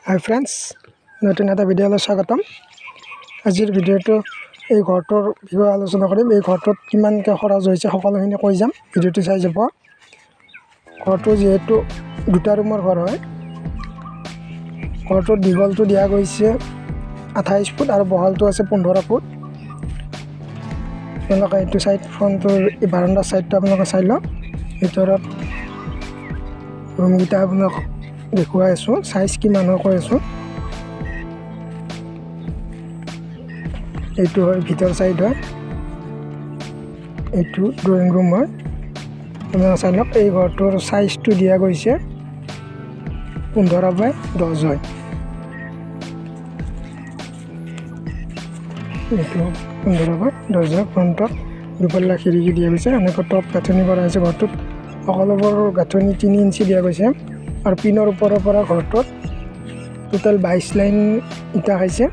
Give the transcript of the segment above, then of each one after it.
হাই friends, নতুন এটা ভিডিঅ'লৈ স্বাগতম। আজিৰ ভিডিঅ'টো এই ঘৰটোৰ বিষয়ে আলোচনা কৰিম। এই ঘৰটোত কিমানকৈ খৰচ হৈছে সকলোখিনি কৈ যাম, ভিডিঅ'টো চাই যাব। ঘৰটো যিহেতু দুটা ৰুমৰ ঘৰ হয়, ঘৰটোৰ দীঘলটো দিয়া গৈছে 28 ফুট আৰু বহলটো আছে 15 ফুট। আপোনালোকে এইটো চাইড ফ্ৰণ্টৰ এই বাৰাণ্ডাৰ চাইডটো আপোনালোকে চাই লওক। ভিতৰত ৰুমকেইটা আপোনাক দেখুৱাই আছোঁ, চাইজ কিমান হয় কৈ আছোঁ। এইটো হয় ভিতৰ চাইড হয়, এইটো ড্ৰয়িং ৰুম হয়। আপোনালোকে চাই লওক, এই ঘৰটোৰ চাইজটো দিয়া গৈছে 15x10 হয়। এইটো 15x10 হয়। ফ্ৰণ্টত দুপল্লা খিৰিকী দিয়া গৈছে, এনেকৈ টপ গাঁথনি কৰা হৈছে। ঘৰটোত সকলোবোৰ গাঁথনি 3 ইঞ্চি দিয়া গৈছে আৰু পিনৰ ওপৰৰ পৰা ঘৰটোত টোটেল 22 লাইন ইটা খাইছে।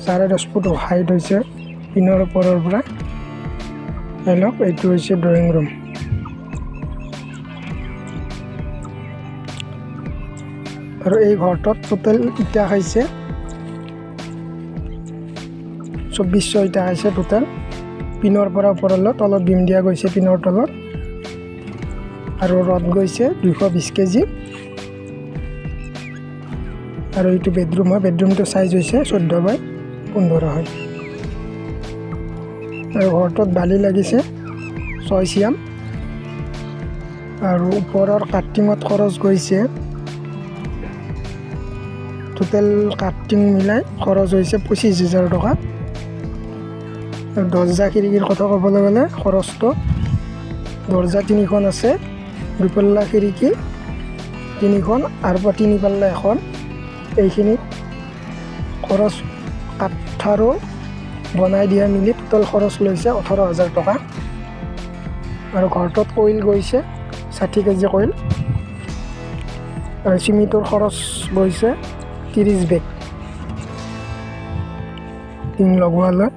10.5 ফুট হাইট হৈছে পিনৰ ওপৰৰ পৰা। চাই লওক, এইটো হৈছে ড্ৰয়িং ৰুম। আৰু এই ঘৰটোত টোটেল ইটা খাইছে 2400 ইটা খাইছে টোটেল, পিনৰ পৰা ওপৰলৈ। তলত বিম দিয়া গৈছে পিনৰ তলত, আৰু ৰড গৈছে 220 কেজি। আৰু এইটো বেডৰুম হয়, বেডৰুমটো চাইজ হৈছে 14x15 হয়। আৰু ঘৰটোত বালি লাগিছে 6 চিয়াম, আৰু ওপৰৰ কাটিঙত খৰচ গৈছে টোটেল কাটিং মিলাই খৰচ হৈছে 25,000 টকা। আৰু দৰ্জা খিৰিকীৰ কথা ক'বলৈ গ'লে খৰচটো, দৰ্জা 3খন আছে, দুপল্লা খিৰিকী 3খন আৰু 3 পাল্লা 1। এইখিনি খৰচ কাঠ আৰু বনাই দিয়া মিলি টোটেল খৰচ লৈছে 18,000 টকা। আৰু ঘৰটোত কইল গৈছে 60 কেজি কইল, আৰু চিমেণ্টৰ খৰচ গৈছে 30 বেগ টিং লগোৱালৈ।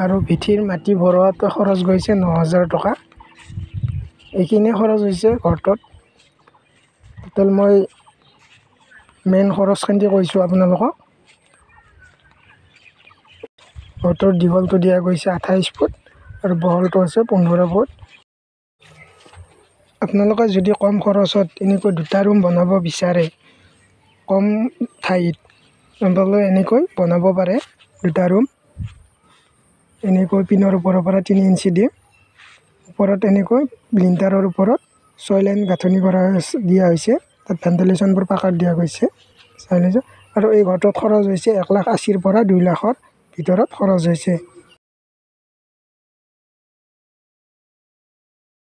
আৰু ভিঠিৰ মাটি ভৰোৱাটো খৰচ গৈছে 9,000 টকা। এইখিনিয়ে খৰচ হৈছে ঘৰটোত। টোটেল মই মেইন খৰচখিনি কৈছোঁ আপোনালোকক। ঘৰটোৰ দীঘলটো দিয়া গৈছে 28 ফুট আৰু বহলটো আছে 15 ফুট। আপোনালোকে যদি কম খৰচত এনেকৈ দুটা ৰুম বনাব বিচাৰে, কম ঠাইত, আপোনালোকে এনেকৈ বনাব পাৰে দুটা ৰুম। এনেকৈ পিনৰ ওপৰৰ পৰা 3 ইঞ্চি দি ওপৰত এনেকৈ লিণ্টাৰৰ ওপৰত 6 লাইন গাঁথনি দিয়া হৈছে। তাত ভেণ্টিলেশ্যনবোৰ পাকাত দিয়া গৈছে, চাই লৈছে। আৰু এই ঘৰটোত খৰচ হৈছে 1,80,000 পৰা 2 লাখৰ ভিতৰত খৰচ হৈছে।